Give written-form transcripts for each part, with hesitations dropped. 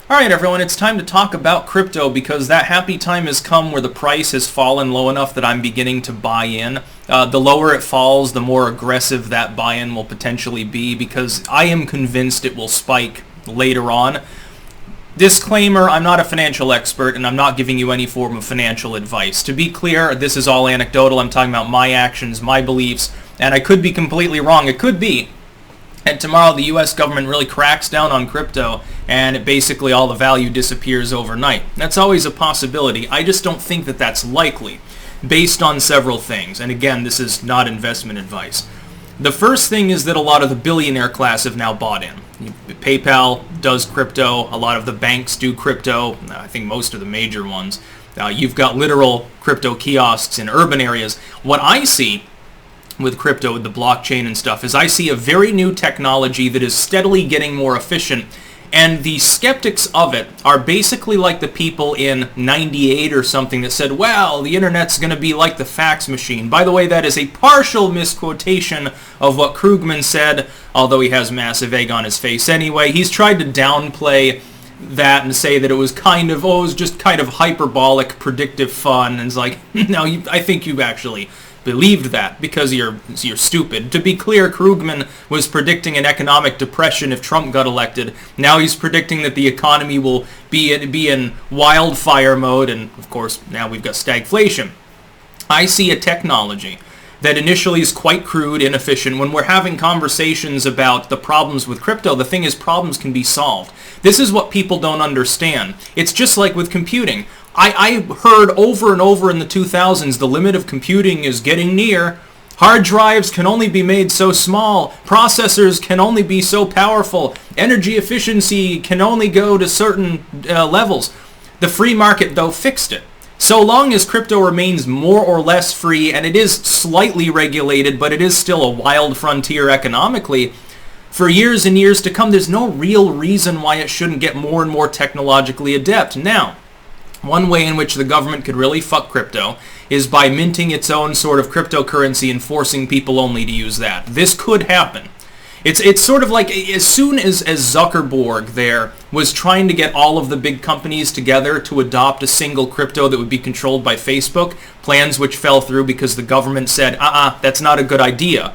Alright everyone, it's time to talk about crypto because that happy time has come where the price has fallen low enough that I'm beginning to buy in. The lower it falls, the more aggressive that buy-in will potentially be because I am convinced it will spike later on. Disclaimer, I'm not a financial expert and I'm not giving you any form of financial advice. To be clear, this is all anecdotal. I'm talking about my actions, my beliefs, and I could be completely wrong. It could be. And tomorrow the US government really cracks down on crypto and basically all the value disappears overnight. That's always a possibility. I just don't think that that's likely based on several things. And again, this is not investment advice. The first thing is that a lot of the billionaire class have now bought in. PayPal does crypto. A lot of the banks do crypto. I think most of the major ones. You've got literal crypto kiosks in urban areas. What I see with crypto, with the blockchain and stuff, is I see a very new technology that is steadily getting more efficient, and the skeptics of it are basically like the people in '98 or something that said, well, the internet's going to be like the fax machine. By the way, that is a partial misquotation of what Krugman said, although he has massive egg on his face anyway. He's tried to downplay that and say that it was kind of, it was just kind of hyperbolic, predictive fun, and it's like, no, I think you actually believed that because you're stupid. To be clear, Krugman was predicting an economic depression if Trump got elected. Now he's predicting that the economy will be in wildfire mode, and of course now we've got stagflation. I see a technology that initially is quite crude, inefficient. When we're having conversations about the problems with crypto, the thing is problems can be solved. This is what people don't understand. It's just like with computing. I heard over and over in the 2000s, the limit of computing is getting near. Hard drives can only be made so small. Processors can only be so powerful. Energy efficiency can only go to certain levels. The free market, though, fixed it. So long as crypto remains more or less free, and it is slightly regulated, but it is still a wild frontier economically, for years and years to come, there's no real reason why it shouldn't get more and more technologically adept. Now, one way in which the government could really fuck crypto is by minting its own sort of cryptocurrency and forcing people only to use that. This could happen. It's sort of like as soon as Zuckerberg there was trying to get all of the big companies together to adopt a single crypto that would be controlled by Facebook, plans which fell through because the government said, that's not a good idea.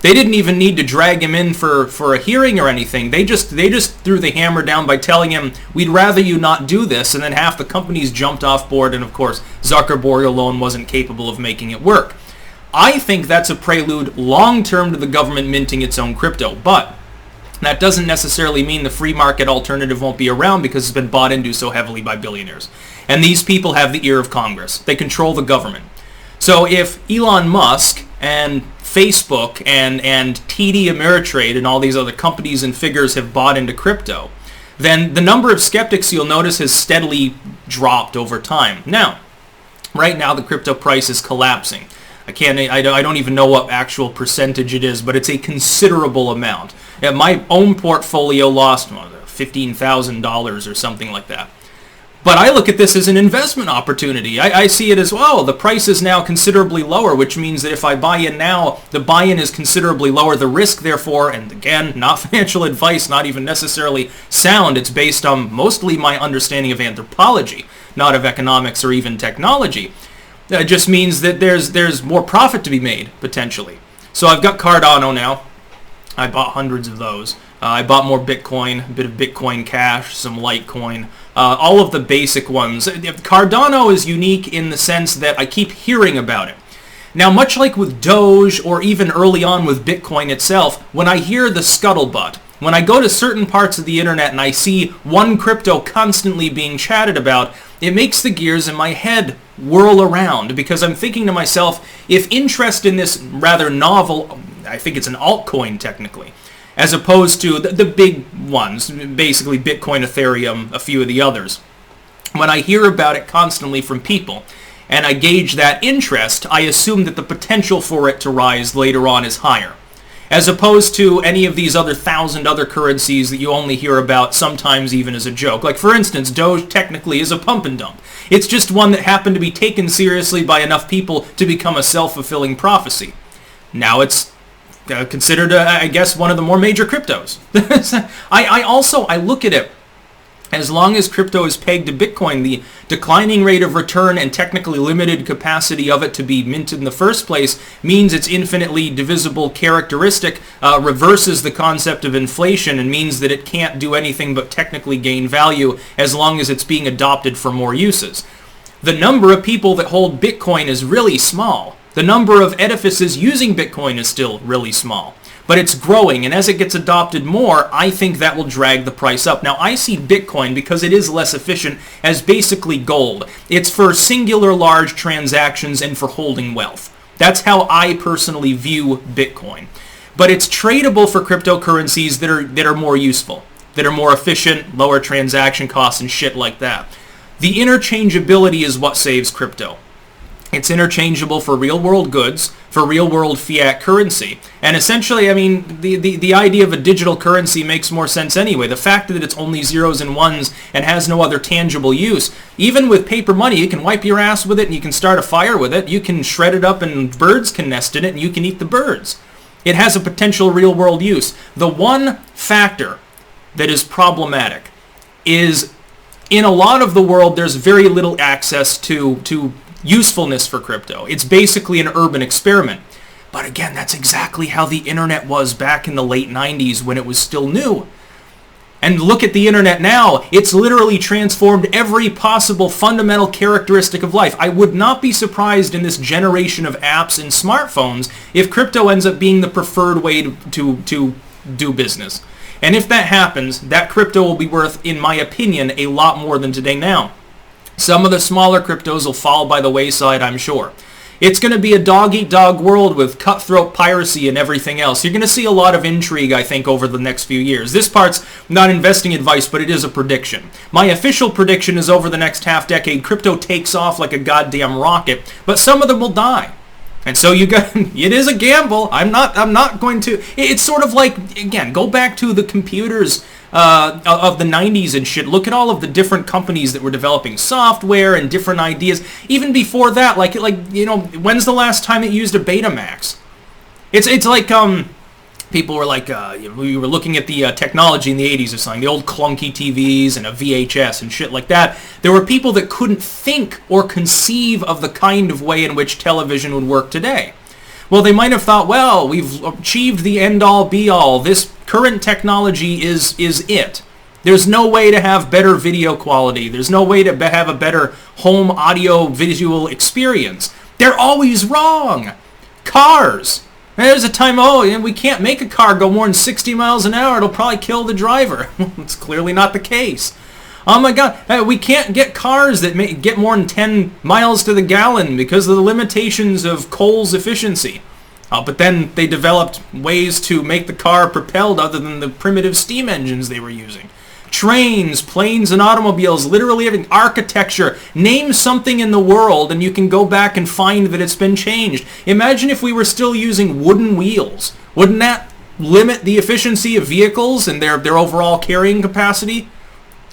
They didn't even need to drag him in for a hearing or anything. They just threw the hammer down by telling him, we'd rather you not do this, and then half the companies jumped off board, and of course, Zuckerberg alone wasn't capable of making it work. I think that's a prelude long-term to the government minting its own crypto, but that doesn't necessarily mean the free market alternative won't be around because it's been bought into so heavily by billionaires. And these people have the ear of Congress. They control the government. So if Elon Musk and Facebook and TD Ameritrade and all these other companies and figures have bought into crypto, then the number of skeptics you'll notice has steadily dropped over time. Now, right now the crypto price is collapsing. I don't even know what actual percentage it is, but it's a considerable amount. My own portfolio lost $15,000 or something like that. But I look at this as an investment opportunity. I see it as, well, the price is now considerably lower, which means that if I buy in now, the buy-in is considerably lower. The risk, therefore, and again, not financial advice, not even necessarily sound. It's based on mostly my understanding of anthropology, not of economics or even technology. It just means that there's more profit to be made, potentially. So I've got Cardano now. I bought hundreds of those. I bought more Bitcoin, a bit of Bitcoin Cash, some Litecoin, all of the basic ones. Cardano is unique in the sense that I keep hearing about it. Now, much like with Doge or even early on with Bitcoin itself, when I hear the scuttlebutt, when I go to certain parts of the internet and I see one crypto constantly being chatted about, it makes the gears in my head whirl around because I'm thinking to myself, if interest in this rather novel, I think it's an altcoin technically, as opposed to the big ones, basically Bitcoin, Ethereum, a few of the others. When I hear about it constantly from people, and I gauge that interest, I assume that the potential for it to rise later on is higher. As opposed to any of these other 1,000 other currencies that you only hear about, sometimes even as a joke. Like, for instance, Doge technically is a pump and dump. It's just one that happened to be taken seriously by enough people to become a self-fulfilling prophecy. Now it's considered, I guess, one of the more major cryptos. I look at it As long as crypto is pegged to Bitcoin, the declining rate of return and technically limited capacity of it to be minted in the first place means its infinitely divisible characteristic reverses the concept of inflation and means that it can't do anything but technically gain value as long as it's being adopted for more uses. The number of people that hold Bitcoin is really small. The number of edifices using Bitcoin is still really small. But it's growing, and as it gets adopted more, I think that will drag the price up. Now, I see Bitcoin, because it is less efficient, as basically gold. It's for singular large transactions and for holding wealth. That's how I personally view Bitcoin. But it's tradable for cryptocurrencies that are more useful, that are more efficient, lower transaction costs, and shit like that. The interchangeability is what saves crypto. It's interchangeable for real-world goods, for real-world fiat currency. And essentially, I mean, the idea of a digital currency makes more sense anyway. The fact that it's only zeros and ones and has no other tangible use. Even with paper money, you can wipe your ass with it and you can start a fire with it. You can shred it up and birds can nest in it and you can eat the birds. It has a potential real-world use. The one factor that is problematic is in a lot of the world, there's very little access to usefulness for crypto. It's basically an urban experiment. But again, that's exactly how the internet was back in the late 90s when it was still new. And look at the internet now. It's literally transformed every possible fundamental characteristic of life. I would not be surprised in this generation of apps and smartphones if crypto ends up being the preferred way to do business. And if that happens, that crypto will be worth, in my opinion, a lot more than today now. Some of the smaller cryptos will fall by the wayside, I'm sure. It's going to be a dog-eat-dog world with cutthroat piracy and everything else. You're going to see a lot of intrigue, I think, over the next few years. This part's not investing advice, but it is a prediction. My official prediction is over the next half-decade, crypto takes off like a goddamn rocket, but some of them will die. And so it is a gamble. I'm not going to. It's sort of like, again, go back to the computers of the 90s and shit. Look at all of the different companies that were developing software and different ideas. Even before that, like you know, when's the last time it used a Betamax? It's like people were like, we were looking at the technology in the 80s or something, the old clunky TVs and a VHS and shit like that. There were people that couldn't think or conceive of the kind of way in which television would work today. Well, they might have thought, well, we've achieved the end-all, be-all. This current technology is it. There's no way to have better video quality. There's no way to have a better home audio visual experience. They're always wrong. Cars. There's a time, we can't make a car go more than 60 miles an hour. It'll probably kill the driver. It's clearly not the case. Oh my God, we can't get cars that get more than 10 miles to the gallon because of the limitations of coal's efficiency. But then they developed ways to make the car propelled other than the primitive steam engines they were using. Trains, planes, and automobiles, literally having architecture. Name something in the world and you can go back and find that it's been changed. Imagine if we were still using wooden wheels. Wouldn't that limit the efficiency of vehicles and their overall carrying capacity?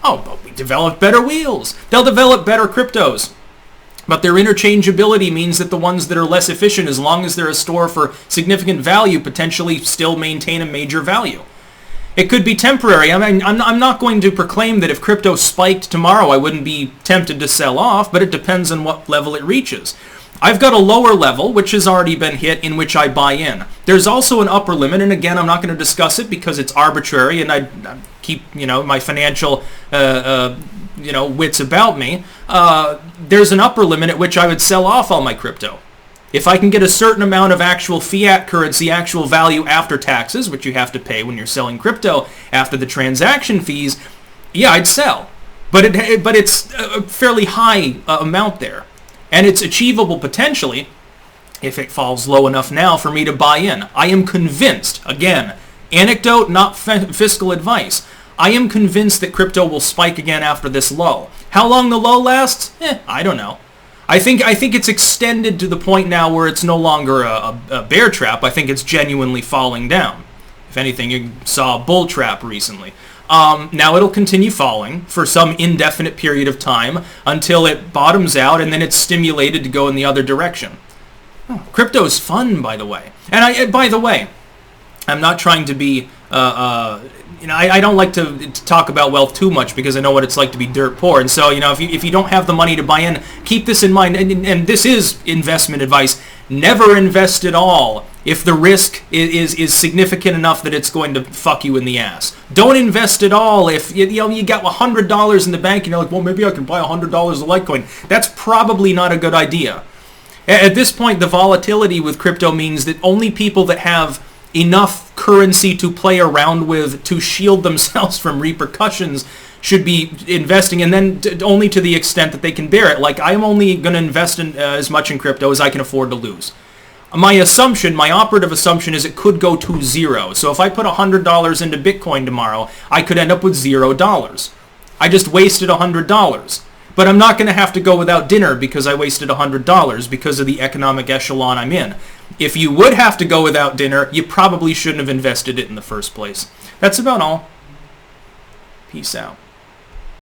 Oh, but we developed better wheels. They'll develop better cryptos. But their interchangeability means that the ones that are less efficient, as long as they're a store for significant value, potentially still maintain a major value. It could be temporary. I mean, I'm not going to proclaim that if crypto spiked tomorrow, I wouldn't be tempted to sell off, but it depends on what level it reaches. I've got a lower level, which has already been hit, in which I buy in. There's also an upper limit, and again, I'm not going to discuss it because it's arbitrary, and I keep, my financial, wits about me. There's an upper limit at which I would sell off all my crypto. If I can get a certain amount of actual fiat currency, actual value after taxes, which you have to pay when you're selling crypto after the transaction fees, yeah, I'd sell. But it's a fairly high amount there. And it's achievable potentially, if it falls low enough now, for me to buy in. I am convinced, again, anecdote, not fiscal advice, I am convinced that crypto will spike again after this low. How long the low lasts? I don't know. I think it's extended to the point now where it's no longer a bear trap. I think it's genuinely falling down. If anything, you saw a bull trap recently. Now it'll continue falling for some indefinite period of time until it bottoms out and then it's stimulated to go in the other direction. Crypto's fun, by the way. And by the way, I'm not trying to be I don't like to talk about wealth too much because I know what it's like to be dirt poor. And so, if you don't have the money to buy in, keep this in mind. And this is investment advice. Never invest at all if the risk is significant enough that it's going to fuck you in the ass. Don't invest at all if you got $100 in the bank and you're like, well, maybe I can buy $100 of Litecoin. That's probably not a good idea. At this point, the volatility with crypto means that only people that have enough currency to play around with to shield themselves from repercussions should be investing, and then only to the extent that they can bear it. Like, I'm only going to invest in as much in crypto as I can afford to lose. My operative assumption is it could go to zero. So if I put $100 into Bitcoin tomorrow, I could end up with $0. I just wasted $100. But I'm not going to have to go without dinner because I wasted $100 because of the economic echelon I'm in. If you would have to go without dinner, you probably shouldn't have invested it in the first place. That's about all. Peace out.